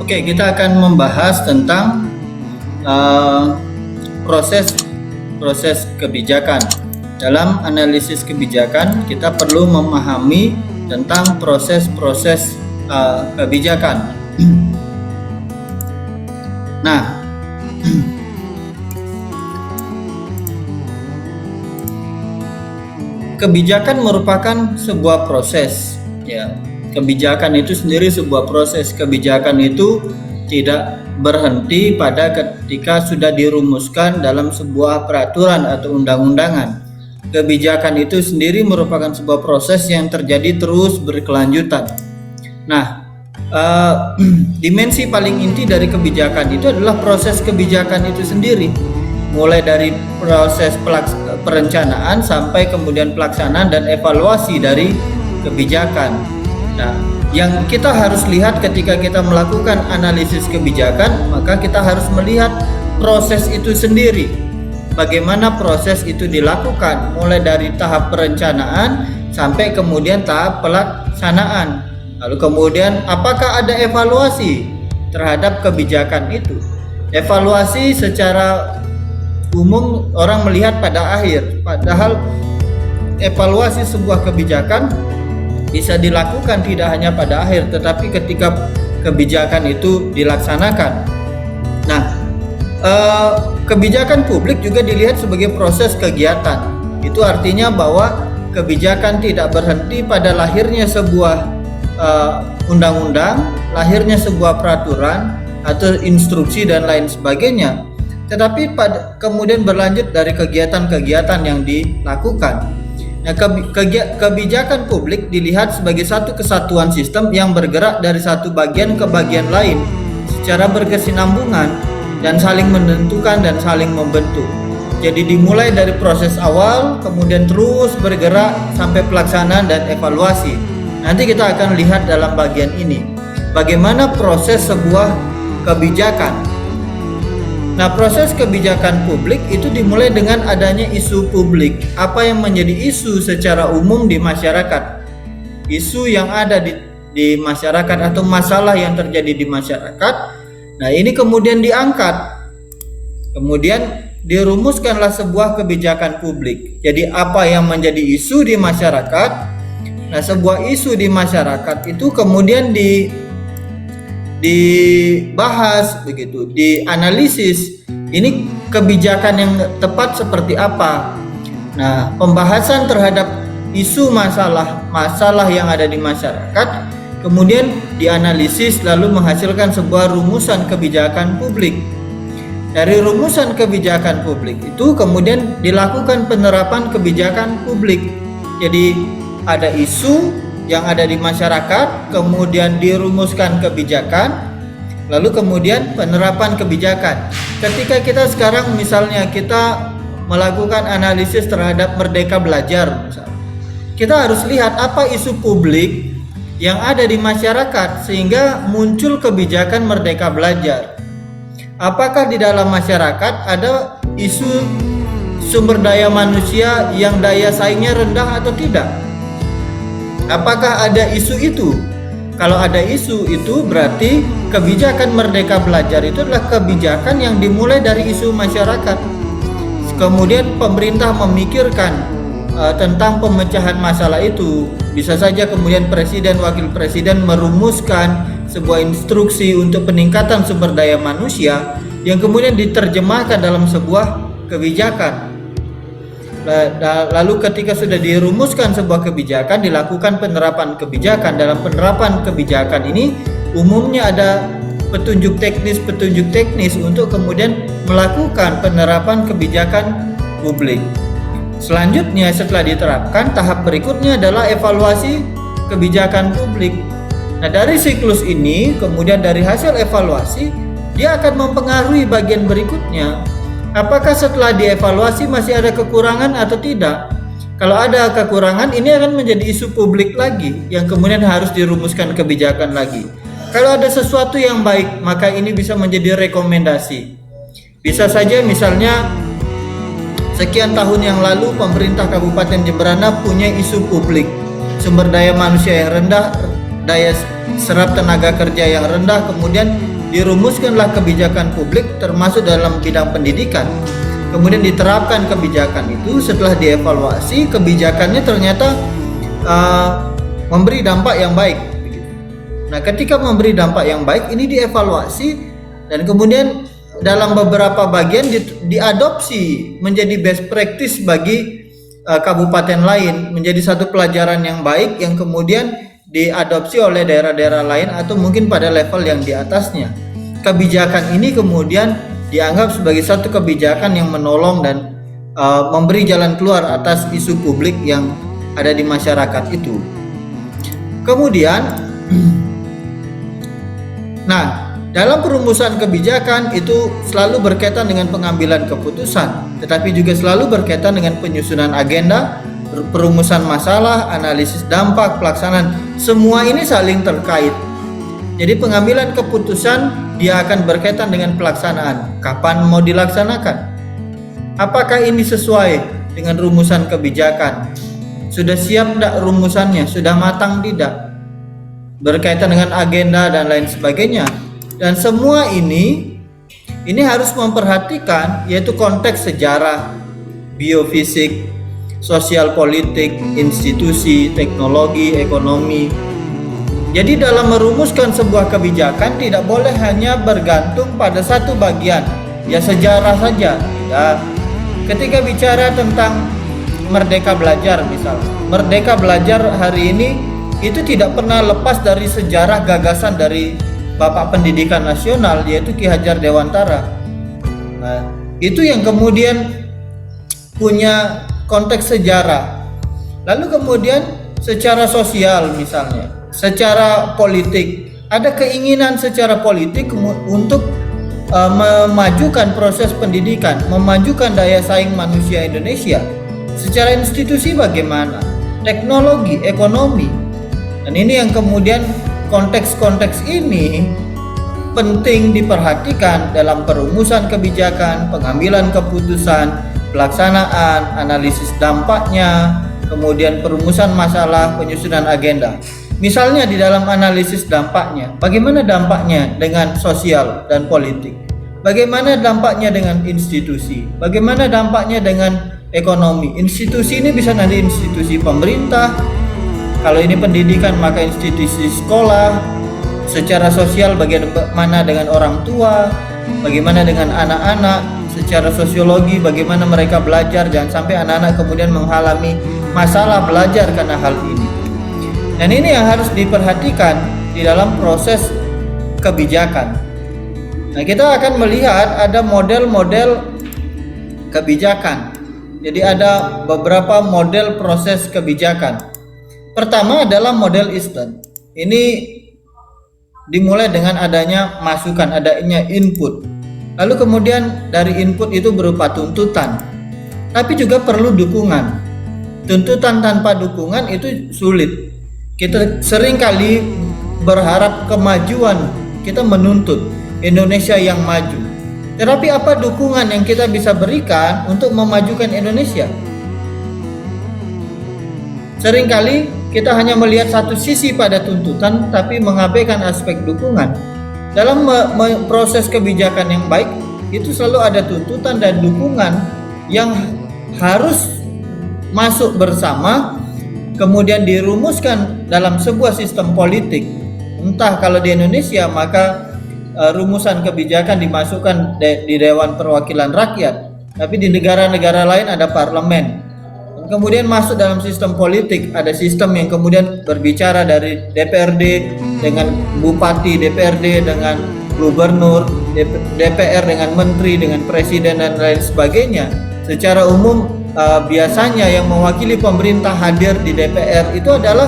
Oke, kita akan membahas tentang proses kebijakan. Dalam analisis kebijakan, kita perlu memahami tentang proses kebijakan. Nah, kebijakan merupakan sebuah proses, ya. Kebijakan itu sendiri sebuah proses. Kebijakan itu tidak berhenti pada ketika sudah dirumuskan dalam sebuah peraturan atau undang-undangan. Kebijakan itu sendiri merupakan sebuah proses yang terjadi terus berkelanjutan. Nah, dimensi paling inti dari kebijakan itu adalah proses kebijakan itu sendiri, mulai dari proses perencanaan sampai kemudian pelaksanaan dan evaluasi dari kebijakan. Nah, yang kita harus lihat ketika kita melakukan analisis kebijakan, maka kita harus melihat proses itu sendiri. Bagaimana proses itu dilakukan, mulai dari tahap perencanaan sampai kemudian tahap pelaksanaan. Lalu kemudian apakah ada evaluasi terhadap kebijakan itu? Evaluasi secara umum orang melihat pada akhir, padahal evaluasi sebuah kebijakan bisa dilakukan tidak hanya pada akhir, tetapi ketika kebijakan itu dilaksanakan. Nah, kebijakan publik juga dilihat sebagai proses kegiatan. Itu artinya bahwa kebijakan tidak berhenti pada lahirnya sebuah undang-undang, lahirnya sebuah peraturan atau instruksi dan lain sebagainya, tetapi kemudian berlanjut dari kegiatan-kegiatan yang dilakukan. Nah, kebijakan publik dilihat sebagai satu kesatuan sistem yang bergerak dari satu bagian ke bagian lain secara berkesinambungan dan saling menentukan dan saling membentuk. Jadi dimulai dari proses awal, kemudian terus bergerak sampai pelaksanaan dan evaluasi. Nanti kita akan lihat dalam bagian ini bagaimana proses sebuah kebijakan. Nah, proses kebijakan publik itu dimulai dengan adanya isu publik. Apa yang menjadi isu secara umum di masyarakat? Isu yang ada di masyarakat atau masalah yang terjadi di masyarakat. Nah, ini kemudian diangkat. Kemudian dirumuskanlah sebuah kebijakan publik. Jadi apa yang menjadi isu di masyarakat? Nah, sebuah isu di masyarakat itu kemudian dibahas begitu, dianalisis. Ini kebijakan yang tepat seperti apa. Nah, pembahasan terhadap isu masalah yang ada di masyarakat kemudian dianalisis lalu menghasilkan sebuah rumusan kebijakan publik. Dari rumusan kebijakan publik itu kemudian dilakukan penerapan kebijakan publik. Jadi ada isu yang ada di masyarakat, kemudian dirumuskan kebijakan, lalu kemudian penerapan kebijakan. Ketika kita sekarang misalnya kita melakukan analisis terhadap Merdeka Belajar misalnya, kita harus lihat apa isu publik yang ada di masyarakat sehingga muncul kebijakan Merdeka Belajar. Apakah di dalam masyarakat ada isu sumber daya manusia yang daya saingnya rendah atau tidak? Apakah ada isu itu? Kalau ada isu itu berarti kebijakan Merdeka Belajar itu adalah kebijakan yang dimulai dari isu masyarakat. Kemudian pemerintah memikirkan tentang pemecahan masalah itu. Bisa saja kemudian presiden, wakil presiden merumuskan sebuah instruksi untuk peningkatan sumber daya manusia yang kemudian diterjemahkan dalam sebuah kebijakan. Lalu ketika sudah dirumuskan sebuah kebijakan, dilakukan penerapan kebijakan. Dalam penerapan kebijakan ini umumnya ada petunjuk teknis untuk kemudian melakukan penerapan kebijakan publik. Selanjutnya setelah diterapkan, tahap berikutnya adalah evaluasi kebijakan publik. Nah, dari siklus ini kemudian dari hasil evaluasi dia akan mempengaruhi bagian berikutnya. Apakah setelah dievaluasi masih ada kekurangan atau tidak? Kalau ada kekurangan, ini akan menjadi isu publik lagi yang kemudian harus dirumuskan kebijakan lagi. Kalau ada sesuatu yang baik, maka ini bisa menjadi rekomendasi. Bisa saja misalnya sekian tahun yang lalu pemerintah Kabupaten Jemberana punya isu publik, sumber daya manusia yang rendah, daya serap tenaga kerja yang rendah, kemudian dirumuskanlah kebijakan publik termasuk dalam bidang pendidikan. Kemudian diterapkan kebijakan itu, setelah dievaluasi kebijakannya ternyata memberi dampak yang baik. Nah, ketika memberi dampak yang baik ini dievaluasi dan kemudian dalam beberapa bagian diadopsi menjadi best practice bagi kabupaten lain, menjadi satu pelajaran yang baik yang kemudian diadopsi oleh daerah-daerah lain atau mungkin pada level yang di atasnya. Kebijakan ini kemudian dianggap sebagai satu kebijakan yang menolong dan memberi jalan keluar atas isu publik yang ada di masyarakat itu. Kemudian, nah, dalam perumusan kebijakan itu selalu berkaitan dengan pengambilan keputusan, tetapi juga selalu berkaitan dengan penyusunan agenda, perumusan masalah, analisis dampak, pelaksanaan. Semua ini saling terkait. Jadi pengambilan keputusan dia akan berkaitan dengan pelaksanaan. Kapan mau dilaksanakan? Apakah ini sesuai dengan rumusan kebijakan? Sudah siap tidak rumusannya? Sudah matang tidak? Berkaitan dengan agenda dan lain sebagainya. Dan semua ini harus memperhatikan yaitu konteks sejarah, biofisik, sosial politik, institusi, teknologi, ekonomi. Jadi dalam merumuskan sebuah kebijakan tidak boleh hanya bergantung pada satu bagian, ya sejarah saja. Tidak. Ketika bicara tentang Merdeka Belajar misalnya, Merdeka Belajar hari ini itu tidak pernah lepas dari sejarah gagasan dari Bapak Pendidikan Nasional yaitu Ki Hajar Dewantara. Nah, itu yang kemudian punya konteks sejarah. Lalu kemudian secara sosial misalnya, secara politik, ada keinginan secara politik untuk memajukan proses pendidikan, memajukan daya saing manusia Indonesia. Secara institusi bagaimana? Teknologi, ekonomi. Dan ini yang kemudian konteks-konteks ini penting diperhatikan dalam perumusan kebijakan, pengambilan keputusan, pelaksanaan, analisis dampaknya, kemudian perumusan masalah, penyusunan agenda. Misalnya di dalam analisis dampaknya, bagaimana dampaknya dengan sosial dan politik? Bagaimana dampaknya dengan institusi? Bagaimana dampaknya dengan ekonomi? Institusi ini bisa nanti institusi pemerintah. Kalau ini pendidikan maka institusi sekolah. Secara sosial bagaimana dengan orang tua? Bagaimana dengan anak-anak? Secara sosiologi bagaimana mereka belajar? Jangan sampai anak-anak kemudian mengalami masalah belajar karena hal ini. Dan ini yang harus diperhatikan di dalam proses kebijakan. Nah, kita akan melihat ada model-model kebijakan. Jadi ada beberapa model proses kebijakan. Pertama adalah model Easton. Ini dimulai dengan adanya masukan, adanya input. Lalu kemudian dari input itu berupa tuntutan. Tapi juga perlu dukungan. Tuntutan tanpa dukungan itu sulit. Kita seringkali berharap kemajuan, kita menuntut Indonesia yang maju. Tetapi apa dukungan yang kita bisa berikan untuk memajukan Indonesia? Seringkali kita hanya melihat satu sisi pada tuntutan tapi mengabaikan aspek dukungan. Dalam proses kebijakan yang baik itu selalu ada tuntutan dan dukungan yang harus masuk bersama, kemudian dirumuskan dalam sebuah sistem politik. Entah kalau di Indonesia maka rumusan kebijakan dimasukkan di Dewan Perwakilan Rakyat, tapi di negara-negara lain ada parlemen. Dan kemudian masuk dalam sistem politik, ada sistem yang kemudian berbicara dari DPRD dengan bupati, DPRD dengan gubernur, DPR dengan menteri, dengan presiden dan lain sebagainya. Secara umum biasanya yang mewakili pemerintah hadir di DPR itu adalah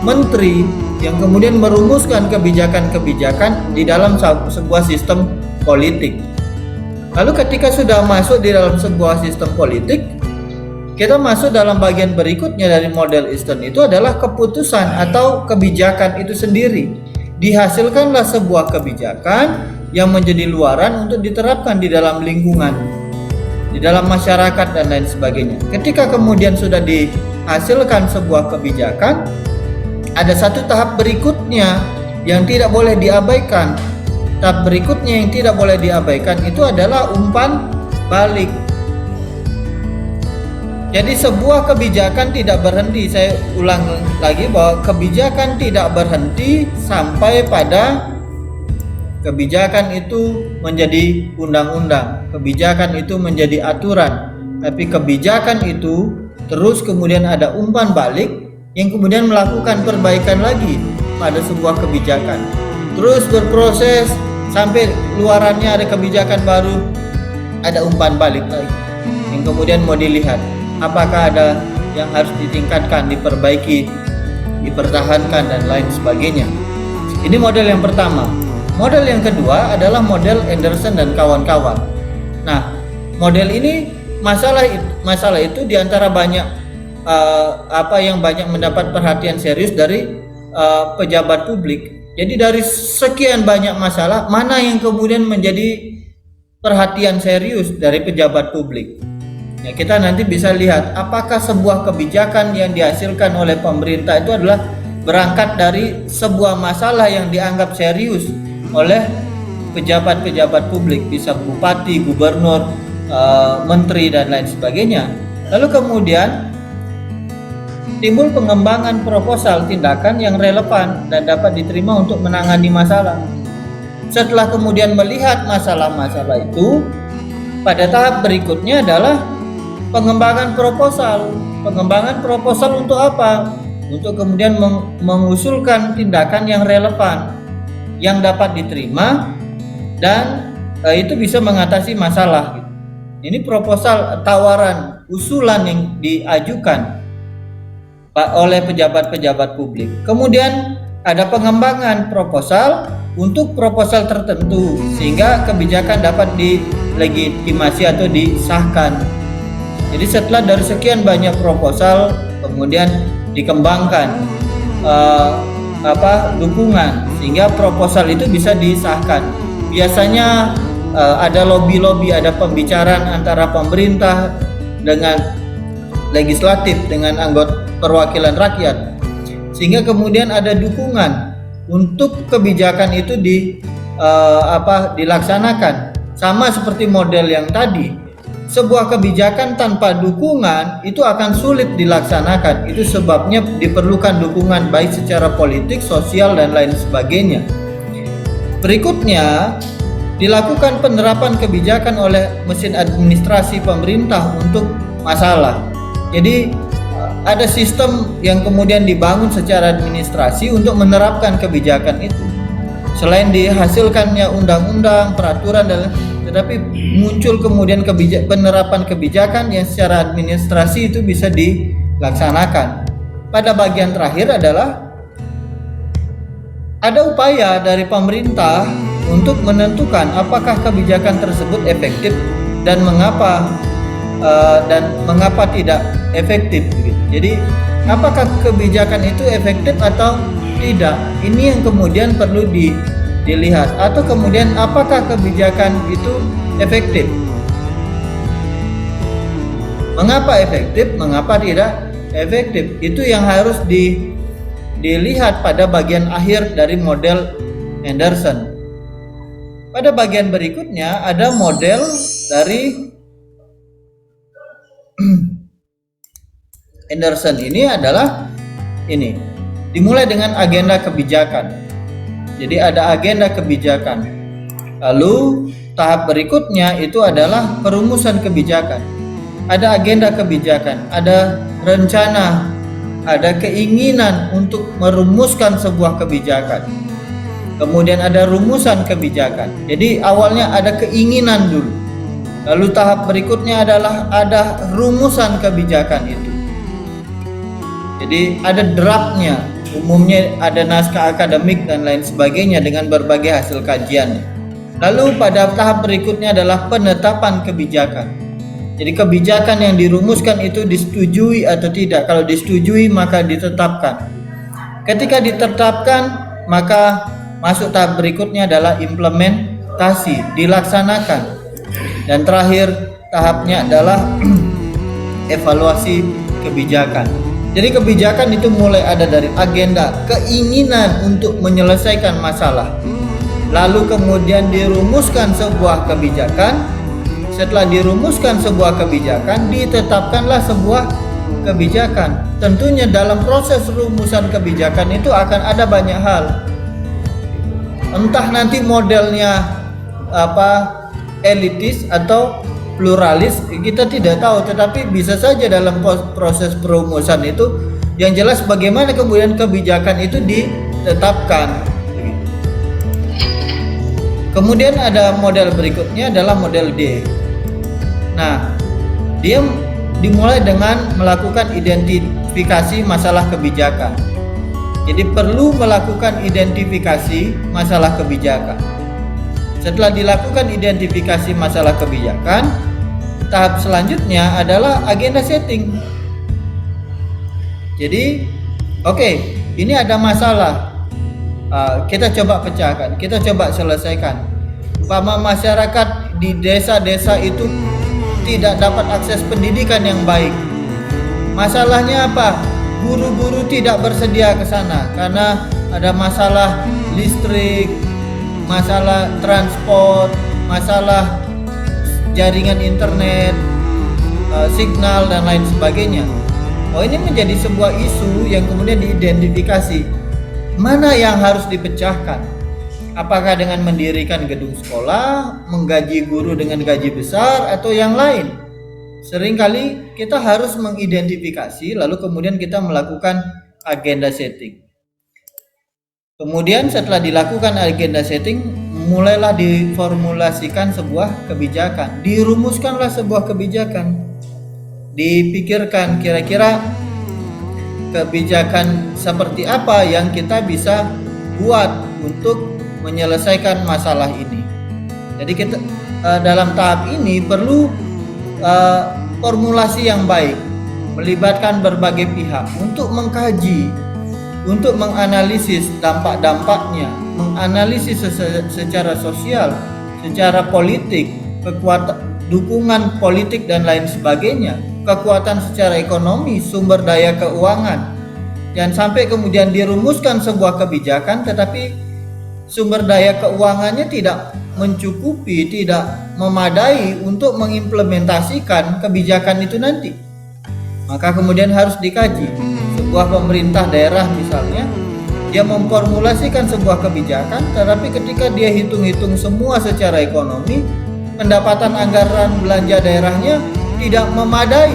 menteri yang kemudian merumuskan kebijakan-kebijakan di dalam sebuah sistem politik. Lalu ketika sudah masuk di dalam sebuah sistem politik, kita masuk dalam bagian berikutnya dari model Easton, itu adalah keputusan atau kebijakan itu sendiri. Dihasilkanlah sebuah kebijakan yang menjadi luaran untuk diterapkan di dalam lingkungan, di dalam masyarakat dan lain sebagainya. Ketika kemudian sudah dihasilkan sebuah kebijakan, ada satu tahap berikutnya yang tidak boleh diabaikan, tahap berikutnya yang tidak boleh diabaikan itu adalah umpan balik. Jadi sebuah kebijakan tidak berhenti, saya ulang lagi bahwa kebijakan tidak berhenti sampai pada kebijakan itu menjadi undang-undang, kebijakan itu menjadi aturan. Tapi kebijakan itu terus kemudian ada umpan balik yang kemudian melakukan perbaikan lagi pada sebuah kebijakan. Terus berproses sampai luarannya ada kebijakan baru, ada umpan balik lagi yang kemudian mau dilihat apakah ada yang harus ditingkatkan, diperbaiki, dipertahankan dan lain sebagainya. Ini model yang pertama. Model yang kedua adalah model Anderson dan kawan-kawan. Nah, model ini masalah itu diantara banyak yang banyak mendapat perhatian serius dari pejabat publik. Jadi dari sekian banyak masalah, mana yang kemudian menjadi perhatian serius dari pejabat publik? Ya, kita nanti bisa lihat apakah sebuah kebijakan yang dihasilkan oleh pemerintah itu adalah berangkat dari sebuah masalah yang dianggap serius oleh pejabat-pejabat publik, bisa bupati, gubernur, menteri dan lain sebagainya. Lalu kemudian timbul pengembangan proposal tindakan yang relevan dan dapat diterima untuk menangani masalah. Setelah kemudian melihat masalah-masalah itu, pada tahap berikutnya adalah pengembangan proposal. Pengembangan proposal untuk apa? Untuk kemudian mengusulkan tindakan yang relevan, yang dapat diterima dan itu bisa mengatasi masalah. Ini proposal, tawaran, usulan yang diajukan oleh pejabat-pejabat publik. Kemudian ada pengembangan proposal untuk proposal tertentu sehingga kebijakan dapat dilegitimasi atau disahkan. Jadi setelah dari sekian banyak proposal kemudian dikembangkan dukungan sehingga proposal itu bisa disahkan. Biasanya ada lobby-lobby, ada pembicaraan antara pemerintah dengan legislatif dengan anggota perwakilan rakyat sehingga kemudian ada dukungan untuk kebijakan itu dilaksanakan. Sama seperti model yang tadi, sebuah kebijakan tanpa dukungan itu akan sulit dilaksanakan. Itu sebabnya diperlukan dukungan baik secara politik, sosial dan lain sebagainya. Berikutnya dilakukan penerapan kebijakan oleh mesin administrasi pemerintah untuk masalah. Jadi ada sistem yang kemudian dibangun secara administrasi untuk menerapkan kebijakan itu. Selain dihasilkannya undang-undang, peraturan dan tetapi muncul kemudian penerapan kebijakan yang secara administrasi itu bisa dilaksanakan. Pada bagian terakhir adalah ada upaya dari pemerintah untuk menentukan apakah kebijakan tersebut efektif dan mengapa tidak efektif. Jadi apakah kebijakan itu efektif atau tidak? Ini yang kemudian perlu dilihat. Atau kemudian apakah kebijakan itu efektif? Mengapa efektif? Mengapa tidak efektif? Itu yang harus dilihat pada bagian akhir dari model Anderson. Pada bagian berikutnya ada model dari Anderson. Ini adalah dimulai dengan agenda kebijakan. Jadi ada agenda kebijakan. Lalu tahap berikutnya itu adalah perumusan kebijakan. Ada agenda kebijakan, ada rencana, ada keinginan untuk merumuskan sebuah kebijakan. Kemudian ada rumusan kebijakan. Jadi awalnya ada keinginan dulu. Lalu tahap berikutnya adalah ada rumusan kebijakan itu. Jadi ada draftnya, umumnya ada naskah akademik dan lain sebagainya dengan berbagai hasil kajian. Lalu pada tahap berikutnya adalah penetapan kebijakan. Jadi kebijakan yang dirumuskan itu disetujui atau tidak. Kalau disetujui maka ditetapkan. Ketika ditetapkan maka masuk tahap berikutnya adalah implementasi, dilaksanakan. Dan terakhir tahapnya adalah evaluasi kebijakan. Jadi kebijakan itu mulai ada dari agenda, keinginan untuk menyelesaikan masalah. lalu kemudian dirumuskan sebuah kebijakan. Setelah dirumuskan sebuah kebijakan, ditetapkanlah sebuah kebijakan. Tentunya dalam proses rumusan kebijakan itu akan ada banyak hal. Entah nanti modelnya elitis atau pluralis, kita tidak tahu, tetapi bisa saja dalam proses perumusan itu yang jelas bagaimana kemudian kebijakan itu ditetapkan. Kemudian ada model berikutnya adalah model D. Nah, dia dimulai dengan melakukan identifikasi masalah kebijakan. Jadi perlu melakukan identifikasi masalah kebijakan. Setelah dilakukan identifikasi masalah kebijakan, tahap selanjutnya adalah agenda setting. Jadi, ini ada masalah. Kita coba pecahkan, kita coba selesaikan. Umpama masyarakat di desa-desa itu tidak dapat akses pendidikan yang baik. Masalahnya apa? Guru-guru tidak bersedia ke sana karena ada masalah listrik, masalah transport, masalah jaringan internet, signal dan lain sebagainya. Ini menjadi sebuah isu yang kemudian diidentifikasi. Mana yang harus dipecahkan? Apakah dengan mendirikan gedung sekolah, menggaji guru dengan gaji besar, atau yang lain? Seringkali kita harus mengidentifikasi, lalu kemudian kita melakukan agenda setting. Kemudian setelah dilakukan agenda setting, mulailah diformulasikan sebuah kebijakan. Dirumuskanlah sebuah kebijakan. Dipikirkan kira-kira kebijakan seperti apa yang kita bisa buat untuk menyelesaikan masalah ini. Jadi kita dalam tahap ini perlu formulasi yang baik, melibatkan berbagai pihak untuk mengkaji, untuk menganalisis dampak-dampaknya, menganalisis secara sosial, secara politik, kekuatan dukungan politik dan lain sebagainya, kekuatan secara ekonomi, sumber daya keuangan, dan sampai kemudian dirumuskan sebuah kebijakan tetapi sumber daya keuangannya tidak mencukupi, tidak memadai untuk mengimplementasikan kebijakan itu nanti. Maka kemudian harus dikaji. Sebuah pemerintah daerah misalnya, dia memformulasikan sebuah kebijakan, tetapi ketika dia hitung-hitung semua secara ekonomi, pendapatan anggaran belanja daerahnya tidak memadai.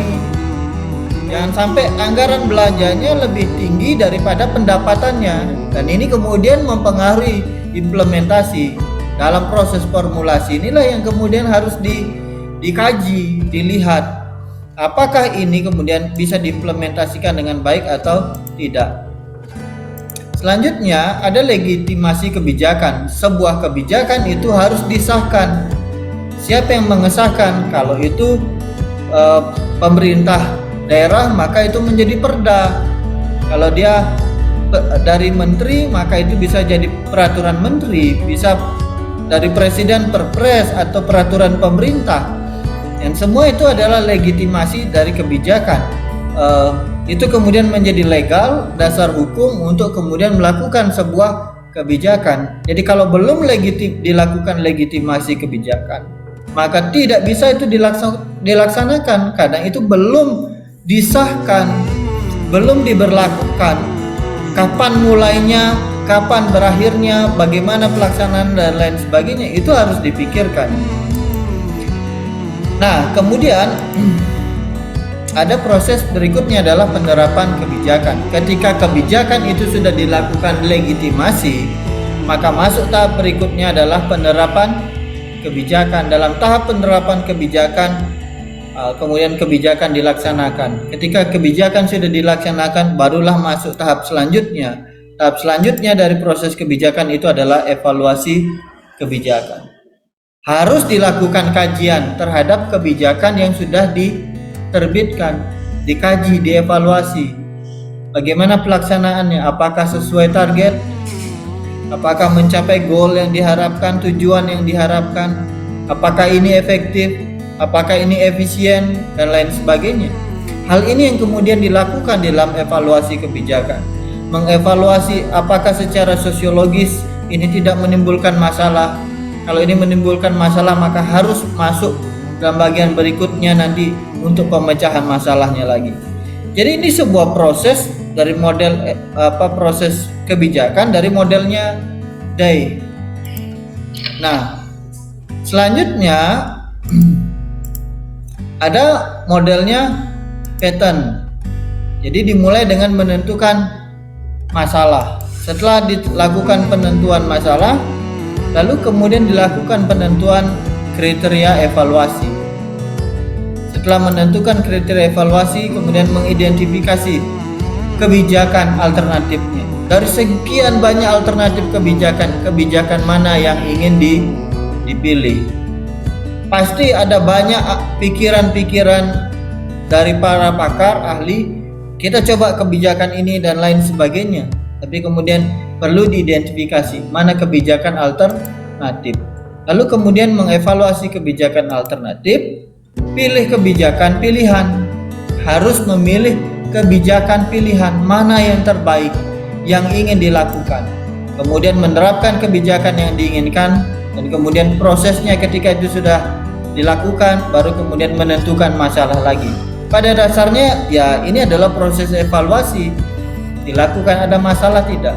Jangan sampai anggaran belanjanya lebih tinggi daripada pendapatannya, dan ini kemudian mempengaruhi implementasi. Dalam proses formulasi inilah yang kemudian harus dikaji, dilihat apakah ini kemudian bisa diimplementasikan dengan baik atau tidak. Selanjutnya ada legitimasi kebijakan. Sebuah kebijakan itu harus disahkan. Siapa yang mengesahkan? Kalau itu pemerintah daerah, maka itu menjadi perda. Kalau dia dari menteri, maka itu bisa jadi peraturan menteri, bisa dari presiden perpres atau peraturan pemerintah. Dan semua itu adalah legitimasi dari kebijakan. Itu kemudian menjadi legal, dasar hukum untuk kemudian melakukan sebuah kebijakan. Jadi kalau belum dilakukan legitimasi kebijakan, maka tidak bisa itu dilaksanakan karena itu belum disahkan, belum diberlakukan. Kapan mulainya, kapan berakhirnya, bagaimana pelaksanaan dan lain sebagainya, itu harus dipikirkan. Nah, kemudian ada proses berikutnya adalah penerapan kebijakan. Ketika kebijakan itu sudah dilakukan legitimasi, maka masuk tahap berikutnya adalah penerapan kebijakan. Dalam tahap penerapan kebijakan, kemudian kebijakan dilaksanakan. Ketika kebijakan sudah dilaksanakan, barulah masuk tahap selanjutnya. Tahap selanjutnya dari proses kebijakan itu adalah evaluasi kebijakan. Harus dilakukan kajian terhadap kebijakan yang sudah diterbitkan, dikaji, dievaluasi. Bagaimana pelaksanaannya? Apakah sesuai target? Apakah mencapai goal yang diharapkan, tujuan yang diharapkan? Apakah ini efektif? Apakah ini efisien dan lain sebagainya. Hal ini yang kemudian dilakukan dalam evaluasi kebijakan. Mengevaluasi apakah secara sosiologis ini tidak menimbulkan masalah. Kalau ini menimbulkan masalah maka harus masuk dalam bagian berikutnya nanti untuk pemecahan masalahnya lagi. Jadi ini sebuah proses dari model proses kebijakan dari modelnya Day. Nah, selanjutnya ada modelnya pattern. Jadi dimulai dengan menentukan masalah. Setelah dilakukan penentuan masalah, lalu kemudian dilakukan penentuan kriteria evaluasi. Setelah menentukan kriteria evaluasi, kemudian mengidentifikasi kebijakan alternatifnya. Dari sekian banyak alternatif kebijakan mana yang ingin dipilih. Pasti ada banyak pikiran-pikiran dari para pakar, ahli. Kita coba kebijakan ini dan lain sebagainya. Tapi kemudian perlu diidentifikasi mana kebijakan alternatif. Lalu kemudian mengevaluasi kebijakan alternatif, pilih kebijakan pilihan. Harus memilih kebijakan pilihan mana yang terbaik yang ingin dilakukan. Kemudian menerapkan kebijakan yang diinginkan, dan kemudian prosesnya ketika itu sudah dilakukan baru kemudian menentukan masalah lagi. Pada dasarnya ya ini adalah proses evaluasi. Dilakukan ada masalah tidak,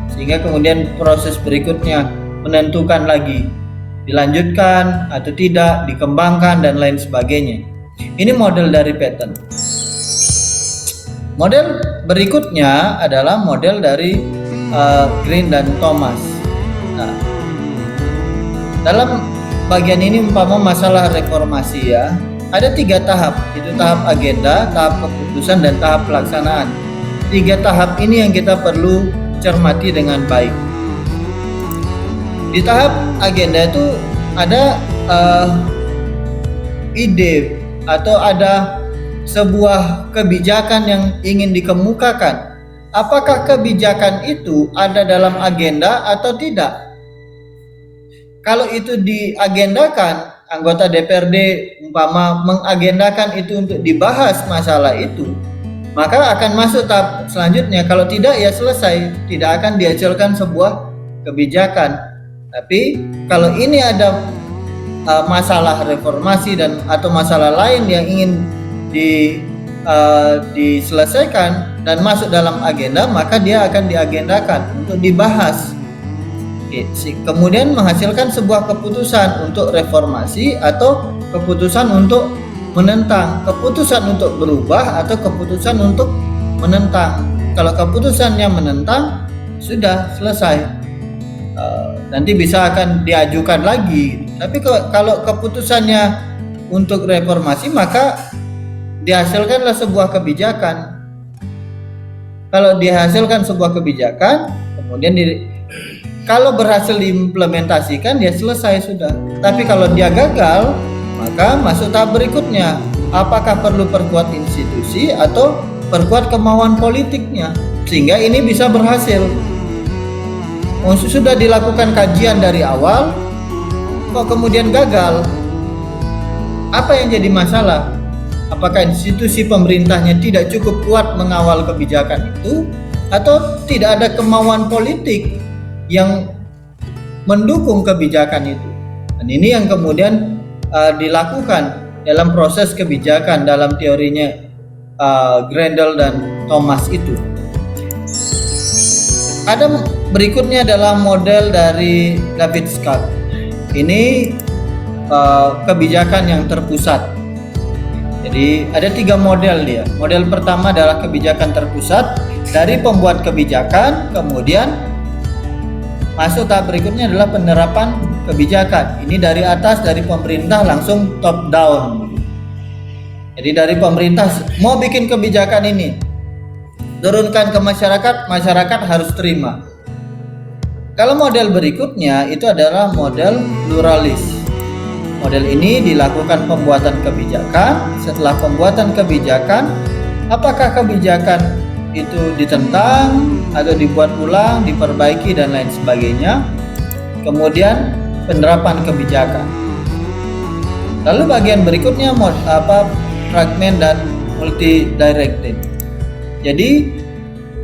sehingga kemudian proses berikutnya menentukan lagi dilanjutkan atau tidak, dikembangkan dan lain sebagainya. Ini model dari pattern. Model berikutnya adalah model dari Green dan Thomas. Nah, dalam bagian ini umpama masalah reformasi ya, ada 3 tahap, itu tahap agenda, tahap keputusan dan tahap pelaksanaan. 3 tahap ini yang kita perlu cermati dengan baik. Di tahap agenda itu ada ide atau ada sebuah kebijakan yang ingin dikemukakan. Apakah kebijakan itu ada dalam agenda atau tidak? Kalau itu diagendakan, anggota DPRD umpama mengagendakan itu untuk dibahas masalah itu, maka akan masuk tahap selanjutnya. Kalau tidak ya selesai, tidak akan dihasilkan sebuah kebijakan. Tapi kalau ini ada masalah reformasi dan atau masalah lain yang ingin diselesaikan dan masuk dalam agenda, maka dia akan diagendakan untuk dibahas. Kemudian menghasilkan sebuah keputusan untuk reformasi atau keputusan untuk menentang, keputusan untuk berubah atau keputusan untuk menentang. Kalau keputusannya menentang, sudah selesai. Nanti bisa akan diajukan lagi. Tapi kalau keputusannya untuk reformasi, maka dihasilkanlah sebuah kebijakan. Kalau dihasilkan sebuah kebijakan, kemudian kalau berhasil diimplementasikan, dia selesai sudah. Tapi kalau dia gagal, maka masuk tahap berikutnya. Apakah perlu perkuat institusi atau perkuat kemauan politiknya sehingga ini bisa berhasil? Sudah dilakukan kajian dari awal, kok kemudian gagal? Apa yang jadi masalah? Apakah institusi pemerintahnya tidak cukup kuat mengawal kebijakan itu, atau tidak ada kemauan politik yang mendukung kebijakan itu? Dan ini yang kemudian dilakukan dalam proses kebijakan dalam teorinya Grendel dan Thomas itu. Ada berikutnya adalah model dari David Scott. Ini kebijakan yang terpusat. Jadi ada 3 model dia. Model pertama adalah kebijakan terpusat dari pembuat kebijakan, kemudian masuk tahap berikutnya adalah penerapan kebijakan. Ini dari atas, dari pemerintah langsung top down. Jadi dari pemerintah mau bikin kebijakan ini, turunkan ke masyarakat, masyarakat harus terima. Kalau model berikutnya itu adalah model pluralis. Model ini dilakukan pembuatan kebijakan. Setelah pembuatan kebijakan, apakah kebijakan itu ditentang atau dibuat ulang, diperbaiki dan lain sebagainya. Kemudian penerapan kebijakan. Lalu bagian berikutnya fragmen dan multi directed. Jadi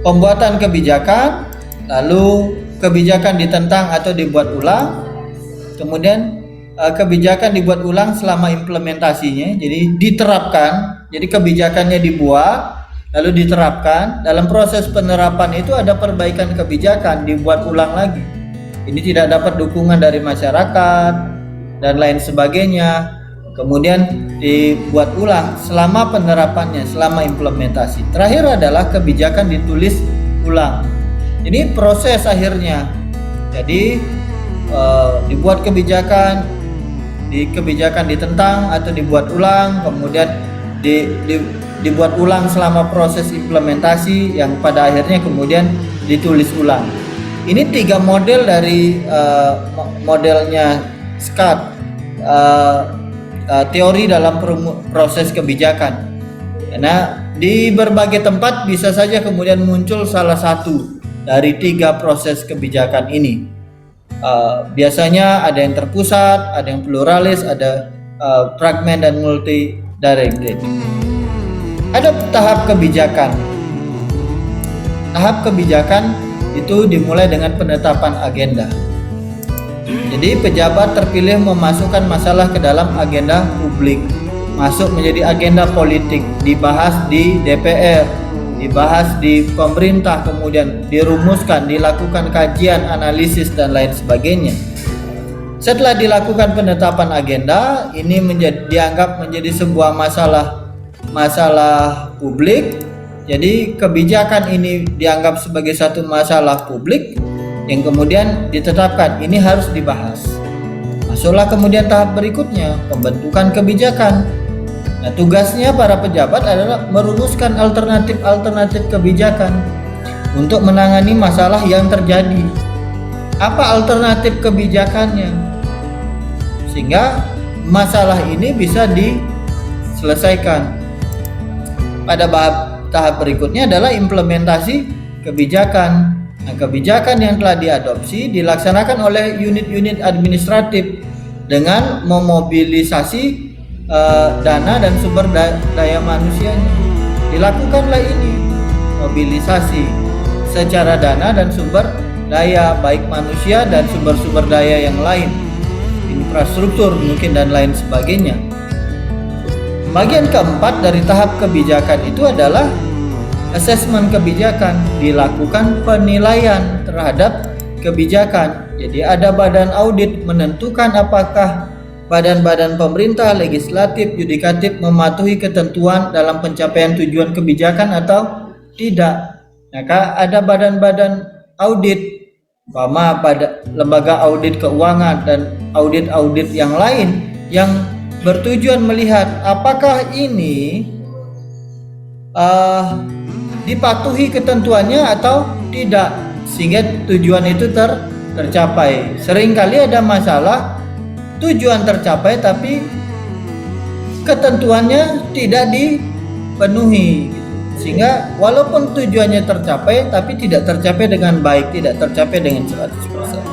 pembuatan kebijakan, lalu kebijakan ditentang atau dibuat ulang. Kemudian kebijakan dibuat ulang selama implementasinya, jadi diterapkan. Jadi kebijakannya dibuat lalu diterapkan. Dalam proses penerapan itu ada perbaikan kebijakan, dibuat ulang lagi. Ini tidak dapat dukungan dari masyarakat dan lain sebagainya. Kemudian dibuat ulang selama penerapannya, selama implementasi. Terakhir adalah kebijakan ditulis ulang. Ini proses akhirnya. Jadi dibuat kebijakan ditentang atau dibuat ulang, kemudian dibuat ulang selama proses implementasi, yang pada akhirnya kemudian ditulis ulang. Ini 3 model dari modelnya SCAT, teori dalam proses kebijakan. Karena di berbagai tempat bisa saja kemudian muncul salah satu dari 3 proses kebijakan ini. Biasanya ada yang terpusat, ada yang pluralis, ada fragmen dan multi directed. Ada tahap kebijakan. Tahap kebijakan itu dimulai dengan penetapan agenda. Jadi pejabat terpilih memasukkan masalah ke dalam agenda publik, masuk menjadi agenda politik, dibahas di DPR, dibahas di pemerintah, kemudian dirumuskan, dilakukan kajian, analisis dan lain sebagainya. Setelah dilakukan penetapan agenda, ini dianggap menjadi sebuah masalah publik. Jadi kebijakan ini dianggap sebagai satu masalah publik yang kemudian ditetapkan ini harus dibahas. Masuklah kemudian tahap berikutnya, pembentukan kebijakan. Nah, tugasnya para pejabat adalah merumuskan alternatif kebijakan untuk menangani masalah yang terjadi. Apa alternatif kebijakannya? Sehingga masalah ini bisa diselesaikan. Pada tahap berikutnya adalah implementasi kebijakan. Nah, kebijakan yang telah diadopsi dilaksanakan oleh unit-unit administratif dengan memobilisasi dana dan sumber daya manusianya. Dilakukanlah ini mobilisasi secara dana dan sumber daya, baik manusia dan sumber-sumber daya yang lain, infrastruktur mungkin dan lain sebagainya. Bagian keempat dari tahap kebijakan itu adalah asesmen kebijakan. Dilakukan penilaian terhadap kebijakan. Jadi ada badan audit menentukan apakah badan-badan pemerintah, legislatif, yudikatif mematuhi ketentuan dalam pencapaian tujuan kebijakan atau tidak. Maka ada badan-badan audit, pada lembaga audit keuangan dan audit-audit yang lain yang bertujuan melihat apakah ini dipatuhi ketentuannya atau tidak, sehingga tujuan itu tercapai. Seringkali ada masalah tujuan tercapai tapi ketentuannya tidak dipenuhi, sehingga walaupun tujuannya tercapai tapi tidak tercapai dengan baik, tidak tercapai dengan 100%.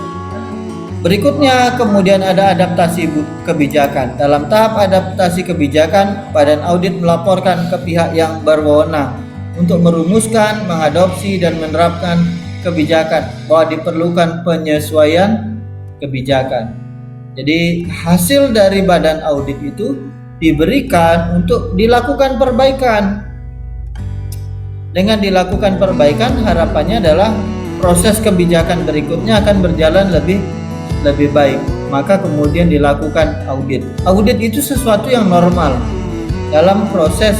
Berikutnya kemudian ada adaptasi kebijakan. Dalam tahap adaptasi kebijakan, badan audit melaporkan ke pihak yang berwenang untuk merumuskan, mengadopsi dan menerapkan kebijakan, bahwa diperlukan penyesuaian kebijakan. Jadi hasil dari badan audit itu diberikan untuk dilakukan perbaikan. Dengan dilakukan perbaikan, harapannya adalah proses kebijakan berikutnya akan berjalan lebih baik. Maka kemudian dilakukan audit. Audit itu sesuatu yang normal dalam proses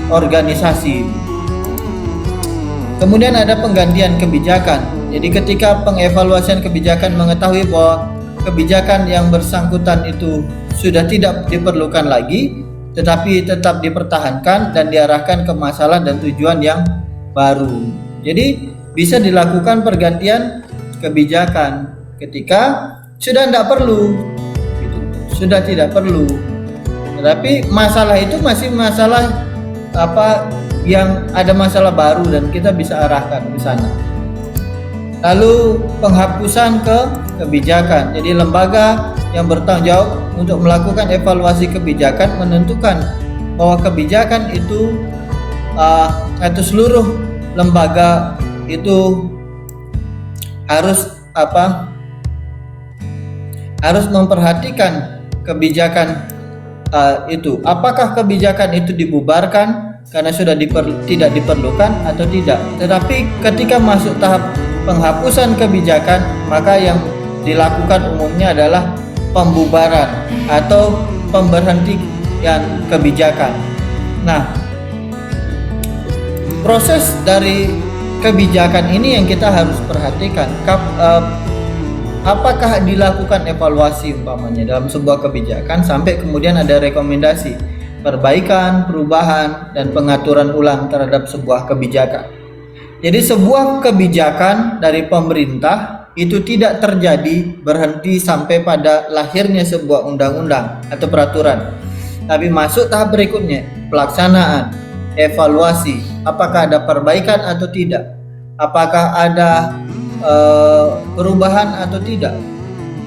organisasi. Kemudian ada penggantian kebijakan. Jadi ketika pengevaluasian kebijakan mengetahui bahwa kebijakan yang bersangkutan itu sudah tidak diperlukan lagi, tetapi tetap dipertahankan dan diarahkan ke masalah dan tujuan yang baru. Jadi bisa dilakukan pergantian kebijakan ketika sudah tidak perlu, sudah tidak perlu. Tetapi masalah itu masih masalah yang ada masalah baru dan kita bisa arahkan ke sana. Lalu penghapusan kebijakan. Jadi lembaga yang bertanggung jawab untuk melakukan evaluasi kebijakan menentukan bahwa kebijakan itu atau seluruh lembaga itu harus memperhatikan kebijakan itu. Apakah kebijakan itu dibubarkan karena sudah tidak diperlukan atau tidak. Tetapi ketika masuk tahap penghapusan kebijakan, maka yang dilakukan umumnya adalah pembubaran atau pemberhentian kebijakan. Nah, proses dari kebijakan ini yang kita harus perhatikan. Apakah dilakukan evaluasi umpamanya dalam sebuah kebijakan sampai kemudian ada rekomendasi perbaikan, perubahan, dan pengaturan ulang terhadap sebuah kebijakan. Jadi sebuah kebijakan dari pemerintah itu tidak terjadi berhenti sampai pada lahirnya sebuah undang-undang atau peraturan, tapi masuk tahap berikutnya, pelaksanaan, evaluasi, apakah ada perbaikan atau tidak, apakah ada perubahan atau tidak,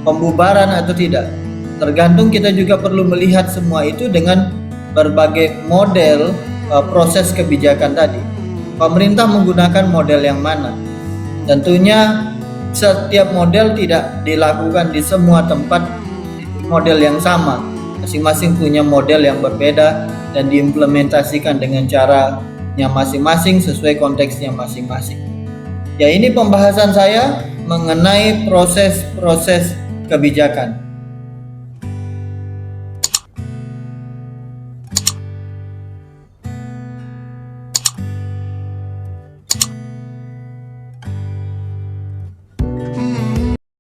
pembubaran atau tidak. Tergantung, kita juga perlu melihat semua itu dengan berbagai model proses kebijakan tadi. Pemerintah menggunakan model yang mana? Tentunya setiap model tidak dilakukan di semua tempat model yang sama. Masing-masing punya model yang berbeda dan diimplementasikan dengan caranya masing-masing sesuai konteksnya masing-masing. Ya, ini pembahasan saya mengenai proses-proses kebijakan.